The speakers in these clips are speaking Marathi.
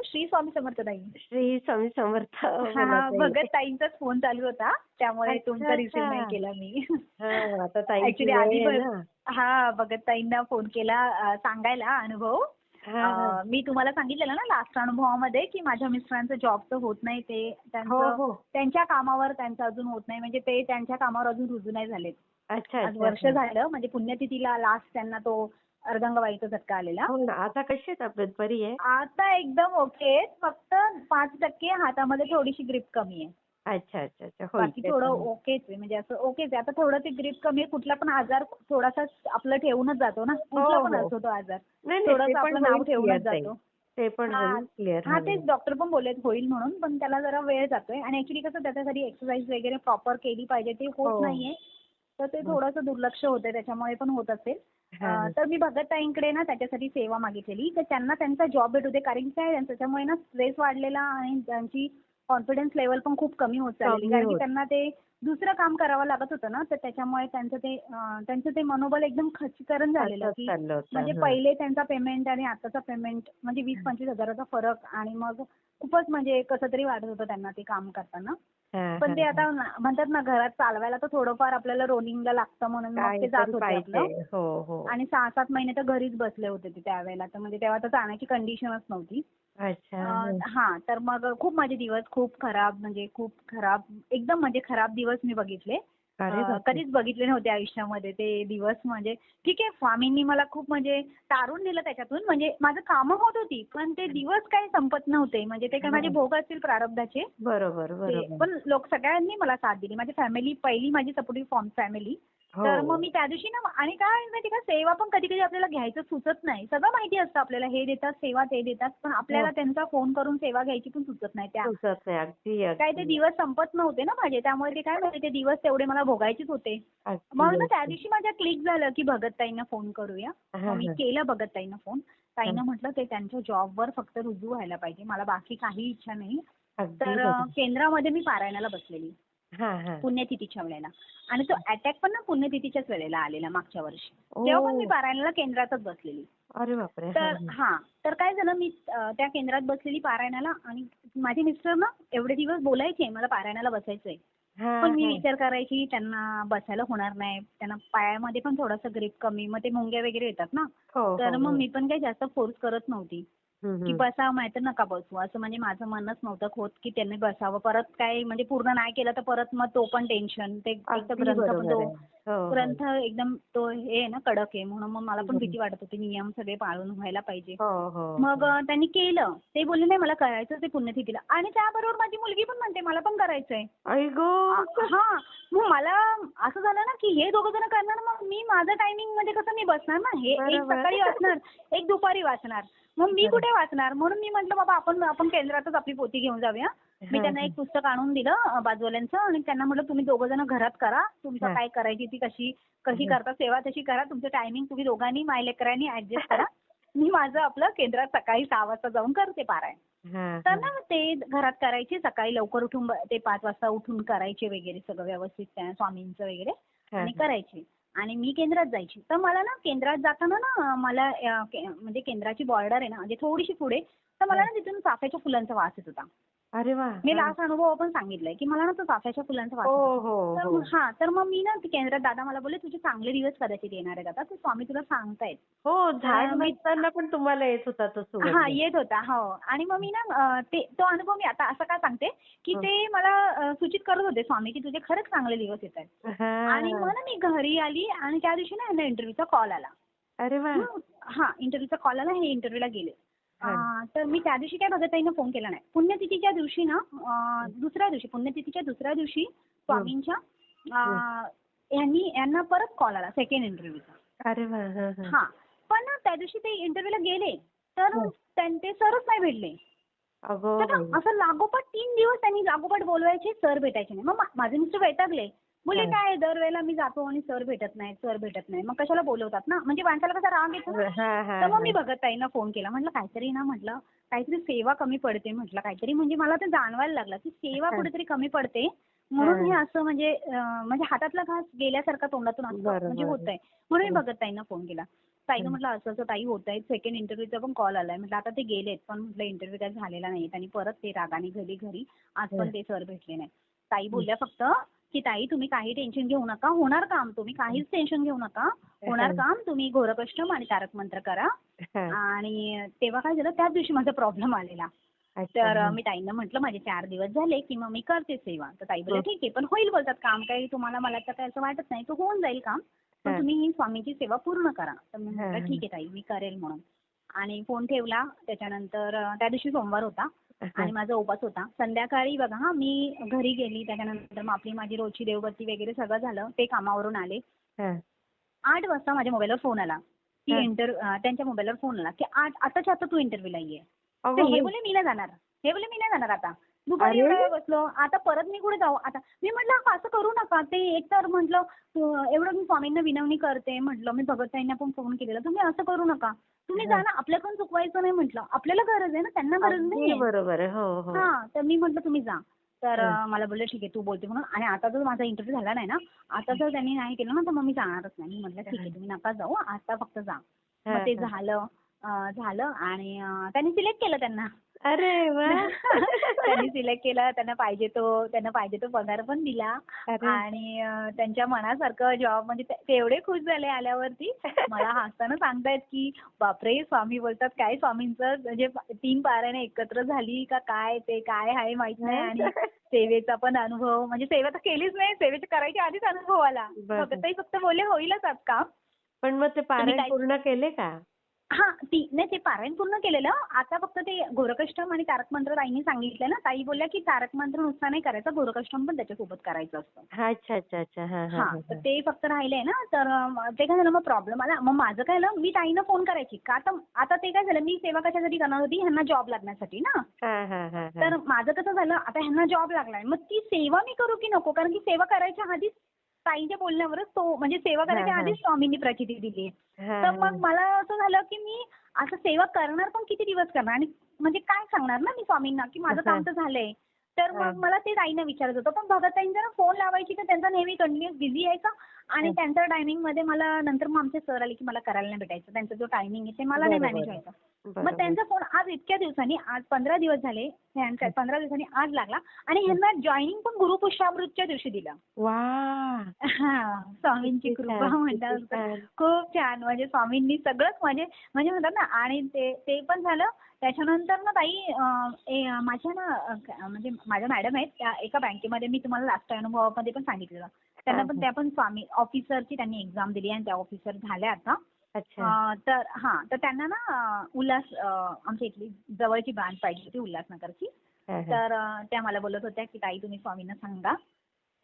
श्री स्वामी समर्थ ताई. श्री स्वामी समर्थ बोलत हां, आहे. भगत ताईंचाच फोन चालू होता. त्यामुळे अच्छा, तुमचा रिसीव्ह नाही अच्छा. केला मी. हां, आता ताईंची ॲक्चुअली वेळ आधी आहे ना. हां, भगत ताईंना फोन केला सांगायला अनुभव. हां, हां. मी तुम्हाला सांगितलेलं ना लास्ट अनुभवामध्ये, की माझ्या मिस्टरांचं जॉबचं होत नाही ते हो, त्यांचं हो. त्यांच्या कामावर त्यांचं अजून होत नाही. म्हणजे ते त्यांच्या कामावर अजून रुजू नाही झालेत. अच्छा, आज अच्छा. वर्ष हां. झालं म्हणजे पुण्यतिथीला लास्ट त्यांना तो अर्धांगवायूचा झटका आलेला. हो ना. आता कशी आहे तब्येत? बरी आहे? आता एकदम ओके आहेत. फक्त 5% हातामध्ये थोडीशी ग्रिप कमी आहे. अच्छा, अच्छा, अच्छा. होईल बाकी ते थोडं तर होईल. ओकेच आहे. म्हणजे असं ओकेच आहे. आता थोडं ते ग्रिप कमी आहे. कुठला पण आजार थोडासा आपलं ठेवूनच जातो ना. हो, कुठला पण हो. असतो तो आजार. नाही, नाही. ते थोडंसं पण आपलं नाव होईल क्लिअर ठेवूनच ताई. जातो. ते पण हां. होईल क्लिअर. हां, हां. तेच डॉक्टर पण बोललेत होईल म्हणून. पण त्याला जरा वेळ जातोय आणि ॲक्चुअली कसं त्याच्यासाठी एक्सरसाइज वगैरे प्रॉपर केली पाहिजे. ते होत हो. नाहीये. तर ते हं. थोडंसं दुर्लक्ष होतंय त्याच्यामुळे पण होत असेल. हां, हां. तर मी भगत ताईंकडे ना त्याच्यासाठी सेवा मागितलेली. तर त्यांना त्यांचा जॉब भेटू दे. कारण की काय आहे त्याच्यामुळे ना स्ट्रेस वाढलेला आणि त्यांची कॉन्फिडन्स लेव्हल पण खूप कमी होत चाललेली. कमी कारण की होत. त्यांना ते दुसरं काम करावं लागत होतं ना, तर त्याच्यामुळे त्यांचं ते मनोबल एकदम खच्चीकरण झालेलं, खालचंच की चाललं होतं. म्हणजे हां. पहिले त्यांचा पेमेंट आणि आताचा पेमेंट म्हणजे 20-25 हजाराचा फरक आणि मग खूपच म्हणजे कसं तरी वाटत होतं त्यांना ते काम करताना. हां, पण हां, ते हां. आता म्हणतात ना घरात चालवायला तर थोडंफार आपल्याला रोलिंगला लागतं म्हणून मग ते जात काहीतरी होते पाहिजे. आपलं. हो, हो. आणि 6-7 महिने तर घरीच बसले होते ते त्यावेळेला. तर म्हणजे तेव्हा तर जाण्याची कंडिशनच नव्हती. अच्छा. हं. हां, तर मग खूप माझे दिवस खूप खराब म्हणजे खूप खराब एकदम म्हणजे खराब दिवस मी बघितले. अरे बापरे! कधीच बघितले नव्हते आयुष्यामध्ये ते दिवस म्हणजे ठीक आहे स्वामींनी मला खूप म्हणजे तारून दिलं त्याच्यातून. म्हणजे माझं कामं होत होती, पण ते दिवस काही संपत नव्हते. म्हणजे ते काही माझे हां. भोग असतील प्रारब्धाचे. बरोबर, ते बरोबर. पण सगळ्यांनी मला साथ दिली. माझी फॅमिली पहिली माझी सपोर्टिव्ह फॅमिली. तर मग हो. मी त्या दिवशी ना आणि काय माहिती का सेवा पण कधी-कधी आपल्याला घ्यायचं सुचत नाही. सगळं माहिती असतं आपल्याला हे देतात सेवा, ते देतात. पण हो. आपल्याला त्यांचा फोन करून सेवा घ्यायची पण सुचत नाही. सुचत नाही. अगदी, काय ते अगदी. दिवस संपत नव्हते ना माझे. त्यामुळे ते काय माहिती ते दिवस तेवढे मला भोगायचेच होते. अगदी, मग ना त्या अगदी. दिवशी माझ्या क्लिक झालं, की भगत ताईंना फोन करूया. मग हां, मी हां. केला भगत ताईंना फोन. हां. ताईंना म्हटलं ते त्यांच्या जॉबवर फक्त रुजू व्हायला पाहिजे. मला बाकी काही इच्छा नाही. अगदी तर बरोबर. केंद्रामध्ये मी पारायणाला बसलेली. हां, हां. पुण्यतिथीच्या वेळेला आणि तो हां. अटॅक पण ना पुण्यतिथीच्याच वेळेला आलेला मागच्या वर्षी. तेव्हा पण मी ओह! पारायणाला केंद्रातच बसलेली. अरे बापरे! हां, तर हां. हां. तर काय झालं मी त्या केंद्रात बसलेली पारायणाला आणि माझे मिस्टर ना एवढे दिवस बोलायचे मला पारायणाला बसायचंय. पण हां, मी हां. विचार करायची त्यांना बसायला होणार नाही. त्यांना पायामध्ये पण थोडासा ग्रिप कमी. मग ते मुंग्या वगैरे येतात ना. हो, तर हो, मग हो. मी पण काही जास्त फोर्स करत नव्हती. हं, की हं. बसा नाहीतर नका बसू. असं म्हणजे माझं मनच नव्हतं होत की त्यांनी बसावं. परत काय म्हणजे पूर्ण नाही केलं तर परत मग तो पण टेन्शन. ते एक तर अगदी बरोबर आहे. हो, हो. ग्रंथ एकदम तो हे आहे ना कडक आहे म्हणून मग मला पण बरोबर. भीती वाटत होती. नियम सगळे पाळून व्हायला पाहिजे. हो, हो, मग हो. त्यांनी केलं. ते बोलले नाही मला करायचंच आहे पुण्यतिथीला आणि त्याबरोबर माझी मुलगी पण म्हणते मला पण करायचंय. आई गं! हां. मग मला असं झालं ना, की हे दोघं जण करणार मग मी माझं टायमिंगमध्ये कसं मी बसणार ना. हे एक बरोबर. सकाळी वाचणार, एक दुपारी वाचणार. मग मी बरोबर. कुठे वाचणार? म्हणून मी म्हटलं बाबा आपण केंद्रातच आपली पोथी घेऊन जाऊया. मी हां, त्यांना हां. एक पुस्तक आणून दिलं बाजूवाल्यांचं आणि त्यांना म्हटलं तुम्ही दोघं जण घरात करा. तुमचं हां. काय करायची ती कशी कशी हां. करता सेवा तशी करा. तुमचं टायमिंग तुम्ही दोघांनी माझ्या लेकरांनी ॲडजस्ट करा. मी माझं आपलं केंद्रात सकाळी 6 वाजता जाऊन करते पारायण. हां, तर हां. ना ते घरात करायचे सकाळी लवकर उठून ते 5 वाजता उठून करायचे वगैरे सगळं व्यवस्थित त्या स्वामींचं वगैरे हां, आणि हां. करायचे. आणि मी केंद्रात जायची. तर मला ना केंद्रात जाताना ना मला म्हणजे केंद्राची बॉर्डर आहे ना म्हणजे थोडीशी पुढे, तर मला हां. ना तिथून चाफ्याच्या फुलांचा वास येत होता. अरे वाह! मी हां. लास्ट अनुभव पण सांगितलाय, की मला ना तो चाफ्याच्या फुलांचा वास हो, येत होता. हो, तर हो. तर मग मी ना ते केंद्रात दादा मला बोलले, "तुझे चांगले दिवस कदाचित येणार आहेत आता. ते स्वामी तुला सांगतायत." हो, झाड तर मी नसताना पण तुम्हाला येत होता तो हां, सुगंध. येत होता. हो. आणि मग मी ना तो अनुभव मी आता असं का सांगते, की हं. ते मला सूचित करत होते स्वामी, की तुझे खरंच चांगले दिवस येत आहेत. आणि मग हां. ना मी घरी आली आणि त्या दिवशी ना ह्यांना इंटरव्ह्यूचा कॉल आला. अरे वाह! हां, इंटरव्ह्यूचा कॉल आला. हे इंटरव्ह्यूला गेले. हां. तर मी त्या दिवशी काय भगतताईंना फोन केला नाही. पुण्यतिथीच्या दिवशी ना हं, दुसऱ्या दिवशी पुण्यतिथीच्या दुसऱ्या दिवशी हं, स्वामींच्या हं. यांना परत कॉल आला सेकंड इंटरव्ह्यूचा. अरे वाह! हां, हां. हां. पण ना त्या दिवशी ते इंटरव्ह्यूला गेले, तर हं. ते सरच नाही भेटले. अगं तर ना बाई! असं लागोपाठ 3 दिवस त्यांनी लागोपाठ बोलवायचे, सर भेटायचे नाही. मग माझे मिस्टर वैतागले. बोलले, हां. "काय दरवेळेला मी जातो आणि सर भेटत नाहीत, सर भेटत नाही. मग कशाला बोलवतात ना." म्हणजे माणसाला कसा राग येतो ना. हां, तर हां, मग मी हां. भगतताईंना फोन केला. म्हटलं, "काहीतरी ना," म्हटलं, "काहीतरी सेवा कमी पडते." म्हटलं, "काहीतरी म्हणजे मला ते जाणवायला लागलं, की सेवा हां. कुठेतरी कमी पडते." म्हणून हे हा. असं म्हणजे म्हणजे हातातला घास गेल्यासारखा तोंडातून असं म्हणजे बरोबर. होतंय. म्हणून मी हं. भगत ताईंना फोन केला. ताईनं म्हटलं असं असं ताई होतंय. सेकंड इंटरव्ह्यूचा पण कॉल आलाय. म्हटलं आता ते गेलेत पण म्हटलं इंटरव्ह्यू काही झालेला नाही. आणि परत ते रागाने घरी आज हं. पण ते सर भेटले नाही. ताई हं. बोलल्या फक्त की ताई तुम्ही काही टेन्शन घेऊ नका. होणार काम. तुम्ही काहीच टेन्शन घेऊ नका. होणार हं. काम. तुम्ही घोरकष्टम आणि तारक मंत्र करा. हां. आणि तेव्हा काय झालं त्याच दिवशी माझा प्रॉब्लेम आलेला. अच्छा. तर हं. मी ताईंना म्हटलं माझे 4 दिवस झाले की मग मी करते सेवा. तर ताई बोलल्या हं. ठीक आहे पण होईल बोलतात काम काही तुम्हाला मला तर काही असं वाटत नाही. तो होऊन जाईल काम. पण हां. तुम्ही ही स्वामींची सेवा पूर्ण करा. तर मी हां, म्हटलं ठीक हां. आहे ताई मी करेल म्हणून. आणि फोन ठेवला. त्याच्यानंतर त्या दिवशी सोमवार होता हां. आणि माझा उपास होता. संध्याकाळी बघा हां मी घरी गेली त्याच्यानंतर मग माझी रोजची देवबत्ती वगैरे सगळं झालं. ते कामावरून आले. हां. 8 वाजता माझ्या मोबाईलवर फोन आला की हां. त्यांच्या मोबाईलवर फोन आला की आताच्या आता तू इंटरव्ह्यूला ये. तर अगं हे बाई! बोलले मी नाही जाणार. हे बोलले मी नाही जाणार आता. दुपारी अरे! एवढा वेळ बसलो. आता परत मी कुठे जाऊ आता? मी म्हटलं असं करू नका. ते एकतर म्हटलं एवढं मी स्वामींना विनवणी करते म्हटलं. मी भगतताईंना पण फोन केलेला. तुम्ही असं करू नका. तुम्ही जा हां. ना. आपल्याकडून चुकवायचं नाही म्हटलं. आपल्याला गरज आहे ना. त्यांना गरज अगदी नाहीये. बरोबर आहे. हो, हो. हां. तर मी म्हटलं तुम्ही जा. तर हं. मला बोलले ठीक आहे तू बोलते म्हणून आणि आता जर माझा इंटरव्ह्यू झाला नाही ना, आता जर त्यांनी नाही केलं ना, तर मग मी जाणारच नाही. मी म्हटलं ठीक आहे तुम्ही नका जाऊ. आता फक्त जा. मग हां, ते हां. झालं आणि त्यांनी सिलेक्ट केलं त्यांना. अरे वाह! त्यांनी सिलेक्ट केलं. त्यांना पाहिजे तो पगार पण दिला अरे! आणि त्यांच्या मनासारखं जॉब म्हणजे ते एवढे खुश झाले आल्यावरती. मला हसताना सांगतायत की बापरे! स्वामी बोलतात काय स्वामींचं म्हणजे 3 पारायण एकत्र झाली का काय ते काय आहे माहित नाही आणि सेवेचा पण अनुभव म्हणजे सेवा तर केलीच नाही. सेवेच्या करायच्या आधीच अनुभव आला. बरं. ताई फक्त बोलले होईलच आज काम. पण मग ते तुम्ही पारायण काय पूर्ण केले का? हां, नाही ते पारायण पूर्ण केलेलं. आता फक्त ते घोरकष्टम आणि तारक मंत्र ताईंनी सांगितलं ना. ताई बोलल्या की तारक मंत्र नुसता नाही करायचा, घोरकष्टम पण त्याच्यासोबत करायचं असतं. हां. अच्छा, अच्छा, अच्छा. हां, हां, हां, हां, तर हां. ते फक्त राहिलंय ना. तर ते काय झालं मग प्रॉब्लेम आला. मग माझं काय झालं मी ताईंना फोन करायची. का आता आता ते काय झालं मी सेवा कशासाठी करणार होती ह्यांना जॉब लागण्यासाठी ना. हां, हां, हां, हां. तर माझं कसं झालं आता ह्यांना जॉब लागलाय. मग ती सेवा मी करू की नको? कारण की सेवा करायच्या आधीच ताईंच्या बोलण्यावरच तो म्हणजे सेवा हां, करायच्या हां. आधीच स्वामींनी प्रचिती दिली. हां, तर मग हां. मला असं झालं की मी असं सेवा करणार पण किती दिवस करणार आणि म्हणजे काय सांगणार ना मी स्वामींना की माझं काम हां, तर झालंय. तर मग हां, मला ते ताईंना विचारत होतं. पण भगतताईंचा ना फोन लावायची तर त्यांचा नेहमी कंटिन्यूअस बिझी यायचा आणि हां. त्यांच्या टायमिंगमध्ये मला नंतर मग आमचे सर आले की मला करायला नाही भेटायचं. त्यांचा जो टायमिंग आहे ते मला नाही मॅनेज बरोबर आहे. व्हायचं. मग बरोबर. त्यांचा फोन आज इतक्या दिवसांनी आज 15 दिवस झाले. हं, 15 दिवसांनी आज लागला आणि हं. ह्यांना जॉइनिंग पण गुरुपुष्यामृतच्या दिवशी दिलं. वाह! हां, स्वामींची किती कृपा छान, किती म्हणतात तर छान. खूप छान. म्हणजे स्वामींनी सगळंच म्हणजे म्हणजे म्हणतात ना आणि ते ते पण झालं. त्याच्यानंतर ना ताई माझ्या ना म्हणजे माझ्या मॅडम आहेत त्या एका बँकेमध्ये मी तुम्हाला लास्ट अनुभवामध्ये पण सांगितलेलं. त्यांना हां, पण हां. त्या पण स्वामी ऑफिसरची त्यांनी एक्झाम दिली आणि त्या ऑफिसर झाल्या आता. अच्छा. तर हां, तर त्यांना ना आमच्या इथली जवळची ब्रांच पाहिजे होती उल्हासनगरची. हां, हां. तर त्या मला बोलत होत्या की ताई तुम्ही स्वामींना सांगा.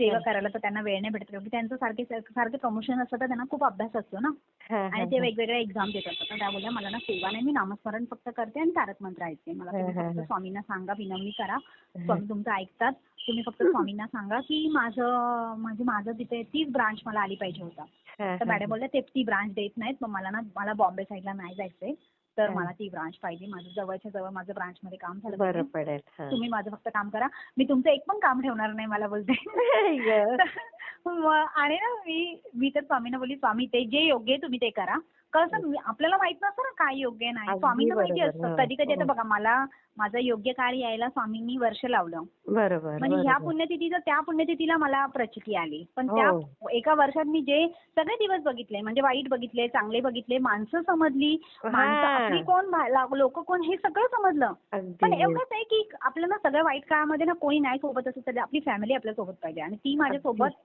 सेवा हां. करायला तर त्यांना वेळ नाही भेटत कारण की त्यांचं सारखे प्रमोशन असतं तर त्यांना खूप अभ्यास असतो ना हां, आणि हां, ते हां. वेगवेगळ्या एक्झाम देत असतात. तर त्या बोलल्या मला ना सेवा नाही मी नामस्मरण फक्त करते आणि तारक मंत्र ऐकते. मला हां, तुम्ही हां, फक्त हां. स्वामींना सांगा, विनवणी करा. हां. स्वामी तुमचं ऐकतात. तुम्ही फक्त स्वामींना सांगा की माझं तिथे तीच ब्रांच मला आली पाहिजे होतं. हां, तर हां, मॅडम हां. बोलल्या ती ब्रांच देत नाहीत. मग मला बॉम्बे साईडला नाही जायचंय. तर हां. मला ती ब्रांच पाहिजे. माझं जवळच्या जवळ माझं ब्रांचमध्ये काम झालं पाहिजे. बरं पडेल. हां. तुम्ही माझं फक्त काम करा. मी तुमचं एक पण काम ठेवणार नाही मला बोलते. आई गं! मग आणि ना मी तर स्वामींना बोलली, "स्वामी ते जे योग्य आहे तुम्ही ते करा." कसं आपल्याला माहित नसतं ना काय योग्य आहे नाही. अगदी स्वामींना माहिती बरोबर. असतं. हो, कधी-कधी आता हो. बघा माझा योग्य काळ यायला स्वामींनी वर्ष लावलं. बरोबर, म्हणजे ह्या बरोबर. पुण्यतिथीचं त्या पुण्यतिथीला मला प्रचिती आली. पण त्या हो. एका वर्षात मी जे सगळे दिवस बघितले म्हणजे वाईट बघितले, चांगले बघितले, माणसं समजली, माणसं आपली हां. कोण, लोकं कोण हे सगळं समजलं. पण अगदी, एवढंच आहे की आपल्याला सगळ्या वाईट काळामध्ये ना कोणी नाही सोबत असेल तर आपली फॅमिली आपल्या सोबत पाहिजे आणि ती अगदी माझ्यासोबत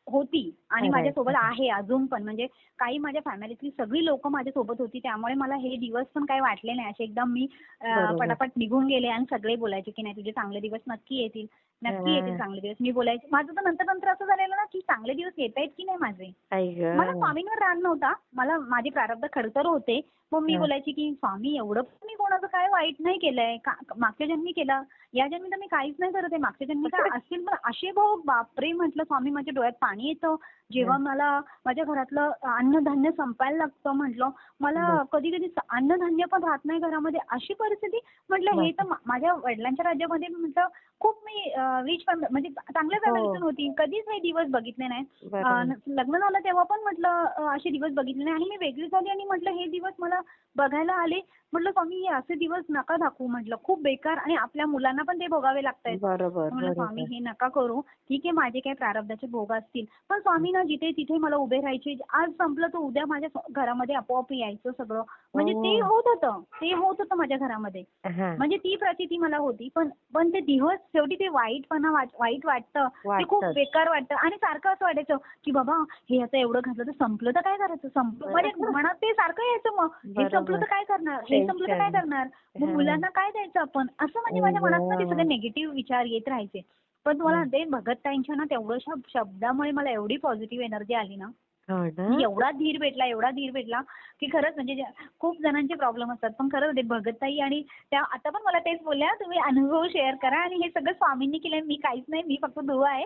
होती आणि खरं आहे, माझ्यासोबत खरं आहे. आहे अजून पण. म्हणजे काही माझ्या फॅमिलीतली सगळी लोकं माझ्यासोबत होती. त्यामुळे मला हे दिवस पण काही वाटले नाही. असे एकदम मी बरोबर. पटापट निघून गेले आणि सगळे बोलायचे की नाही तुझे चांगले दिवस नक्की येतील. नक्की येतील हां. चांगले दिवस. मी बोलायचे. माझं तर नंतर असं झालेलं ना की चांगले दिवस येतायत की नाही माझे. आई मला गं! स्वामींवर राग नव्हता. मला माझे प्रारब्ध खडतर होते. मग मी हां. बोलायची की स्वामी एवढं पण मी कोणाचं काय वाईट नाही केलंय. मागच्या जन्मी केलं. या जन्मी तर मी काहीच नाही करत आहे. मागच्या जन्मी काय असतील पण असे भाऊ बापरे म्हटलं स्वामी माझ्या डोळ्यात पाणी येतं. जेव्हा हां. मला माझ्या घरातलं अन्नधान्य संपायला लागतं म्हटलं. मला बरं. कधी-कधी अन्नधान्य पण राहत नाही घरामध्ये. अशी परिस्थिती म्हटलं हे तर बापरे! माझ्या वडिलांच्या राज्यामध्ये म्हटलं खूप मी रिच म्हणजे चांगल्या फॅमिलीतून हो. होती. कधीच हे दिवस बघितले नाही. बरोबर. लग्न झालं तेव्हा पण म्हटलं असे दिवस बघितले नाही आणि मी वेगळी झाली आणि म्हटलं हे दिवस मला बघायला आले. म्हटलं स्वामी हे असे दिवस नका दाखवू म्हटलं. खूप बेकार आणि आपल्या मुलांना पण ते भोगावे लागतायत. बरोबर, म्हटलं स्वामी बरोबर. हे नका करू. ठीक आहे माझे काही प्रारब्धाचे भोग असतील. पण स्वामी ना जिथे तिथे मला उभे राहायचे. आज संपलं तर उद्या माझ्या घरामध्ये आपोआप यायचं सगळं. म्हणजे ते हो. होत होतं. ते होत होतं माझ्या घरामध्ये. हां. म्हणजे ती प्रचिती मला होती. पण पण ते दिवस शेवटी ते वाईटपणा वाईट वाटतं. ते खूप वाटतंच. बेकार वाटतं आणि सारखं असं वाटायचं, की बाबा हे आता एवढं घातलं तर संपलं तर काय करायचं? संपलं म्हणजे मनात ते सारखं यायचं मग. हे संपलं बरोबर. तर काय करणार? हे संपलं तर काय टेन्शन. करणार? मग हां. मुलांना काय द्यायचं आपण? असं म्हणजे आई माझ्या मनात ना ते सगळे गं! निगेटिव्ह विचार येत राहायचे. पण तुम्हाला हं. म्हणते भगतताईंच्या ना तेवढ्याशा शब्दामुळे मला एवढी पॉझिटिव्ह एनर्जी आली ना, हो ना? एवढा धीर भेटला, एवढा धीर भेटला, की खरंच म्हणजे खूप जणांचे प्रॉब्लेम असतात. पण खरंच ते भगतताई आणि त्या आता पण मला तेच बोलल्या, "तुम्ही अनुभव शेअर करा आणि हे सगळं स्वामींनी केलंय. मी काहीच नाही. मी फक्त दुवा आहे.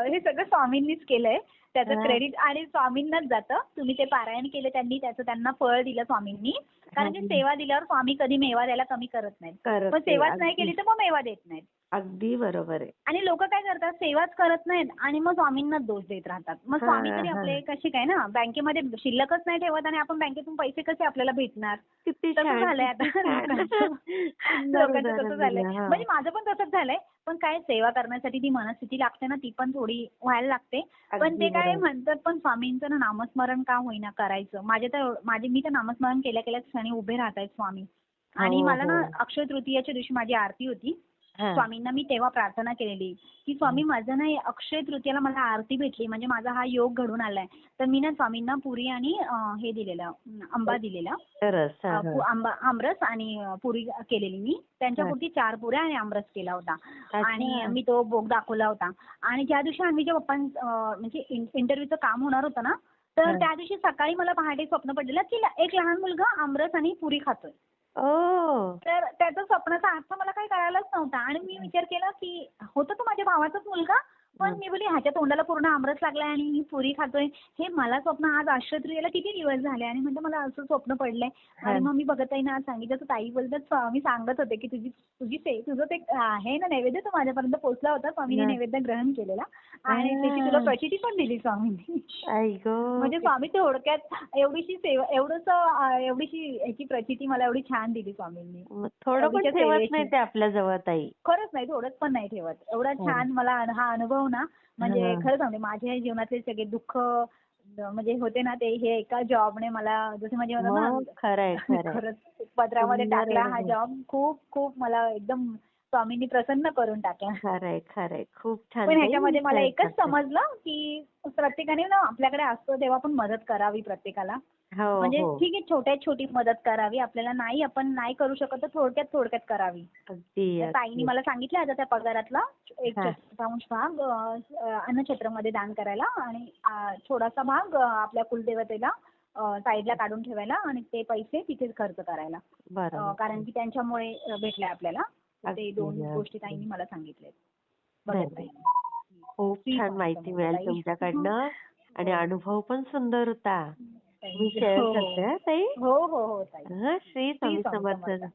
हे सगळं स्वामींनीच केलंय. त्याचं हां. क्रेडिट आणि स्वामींनाच जातं. तुम्ही ते पारायण केलं त्यांनी, त्याचं त्यांना फळ दिलं स्वामींनी. कारण की हां. सेवा दिल्यावर स्वामी कधी मेवा द्यायला कमी करत नाहीत. करत पण नाही. सेवाच नाही अगदी, केली तर मग मेवा देत नाहीत." अगदी बरोबर आहे. आणि लोकं काय करतात, सेवाच करत नाहीत आणि मग स्वामींनाच दोष देत राहतात. मग स्वामी हां, तरी आपले हां. कसे काय ना, बँकेमध्ये शिल्लकच नाही ठेवत आणि आपण बँकेतून पैसे कसे आपल्याला भेटणार? किती तसं छान, झालंय आता किती छान. लोकांचं. सुंदर लोकांचं तसं उदाहरण झालंय. दिलं. हां. म्हणजे माझं पण तसंच झालंय. पण काय सेवा करण्यासाठी ती मनस्थिती लागते ना, ती पण थोडी व्हायला लागते. पण अगदी ते काय बरोबर. म्हणतात पण स्वामींचं ना नामस्मरण का होईना करायचं. मी तर नामस्मरण केल्या क्षणी उभे राहतायत स्वामी. हो, आणि मला हो. ना अक्षय तृतीयेच्या दिवशी माझी आरती होती. हां. स्वामींना मी तेव्हा प्रार्थना केलेली, की हं. स्वामी माझं ना अक्षय तृतीयेला मला आरती भेटली म्हणजे माझा हा योग घडून आलाय. तर मी ना स्वामींना पुरी आणि हे दिलेलं आंबा दिलेला. रस. हां, हां. आमरस आणि पुरी केलेली मी. हां. त्यांच्यापुरती 4 पुऱ्या आणि आमरस केला होता. आणि अच्छा. मी तो भोग दाखवला होता. आणि ज्या दिवशी अन्वीच्या म्हणजे इंटरव्ह्यूचं काम होणार होतं ना, तर हां. त्या दिवशी सकाळी मला पहाटे स्वप्न पडलेलं, की एक लहान मुलगा आमरस आणि पुरी खातोय. ओह! तर त्याचा स्वप्नाचा अर्थ मला काही कळालाच नव्हता आणि मी विचार केला, की होता तो माझ्या भावाचाच मुलगा. पण हं. मी बोलली ह्याच्या तोंडाला पूर्ण आमरस लागलाय आणि ही पुरी खातोय. हे मला स्वप्न आज अक्षयतृतीयेला किती दिवस झाले आणि म्हणलं मला असं स्वप्न पडलंय. आणि हां. मग मी बघताईना आज सांगितलं तर ताई बोलतात स्वामी सांगत होते, की तुझं ते आहे ना नैवेद्य तो माझ्यापर्यंत पोहोचला होता. स्वामीने हां. नैवेद्य ग्रहण केलेला आणि त्याची तुला हां. प्रचिती पण दिली स्वामींनी. आई म्हणजे गं! स्वामी थोडक्यात एवढीशी सेवा एवढीशी ह्याची प्रचिती मला एवढी छान दिली स्वामींनी. थोडं पण एवढीच्या ठेवत नाही सेवेची. ते आपल्या जवळ ताई. खरंच नाही, थोडंच पण नाही ठेवत. एवढा खरं. छान मला हा अनुभव ना, म्हणजे हां. खरं सांगते माझ्या जीवनातले सगळे दुःख म्हणजे होते ना, ते हे एका जॉबने मला जसं म्हणजे म्हणतात मग ना, खरंय, खरंय. खरंच पदरामध्ये सुंदर टाकला हा अनुभव. जॉब. खूप खूप मला एकदम स्वामींनी प्रसन्न करून टाकला. खरंय, खरंय. खूप छान पण ताई ह्याच्यामध्ये मला शेअर एकच करताय. समजलं, की प्रत्येकाने ना आपल्याकडे असतं तेव्हा पण मदत करावी प्रत्येकाला. हो, म्हणजे हो. ठीक आहे छोट्यात छोटी मदत करावी. आपल्याला आपण नाही करू शकत तर थोडक्यात थोडक्यात करावी. अगदी, तर ताईंनी अगदी. मला सांगितलं आता त्या पगारातला एक हां. चतुर्थांश भाग अन्नछत्रमध्ये दान करायला आणि थोडासा भाग आपल्या कुलदेवतेला साईडला काढून ठेवायला आणि ते पैसे तिथेच खर्च करायला. कारण बरोबर. की त्यांच्यामुळे भेटलंय आपल्याला. तर ते अगदी, 2 गोष्टी अगदी. ताईंनी मला सांगितल्यात. बघत धन्यवाद. ताईंनी. खूप श्री छान स्वामी माहिती समर्थ मिळाली ताई. तुमच्याकडनं आणि हो. अनुभव पण सुंदर होता. मी थँक यू. शेअर हो, करते हां ताई. हो. हो, हो, हो ताई. हां, श्री श्री स्वामी स्वामी समर्थ. समर्थ.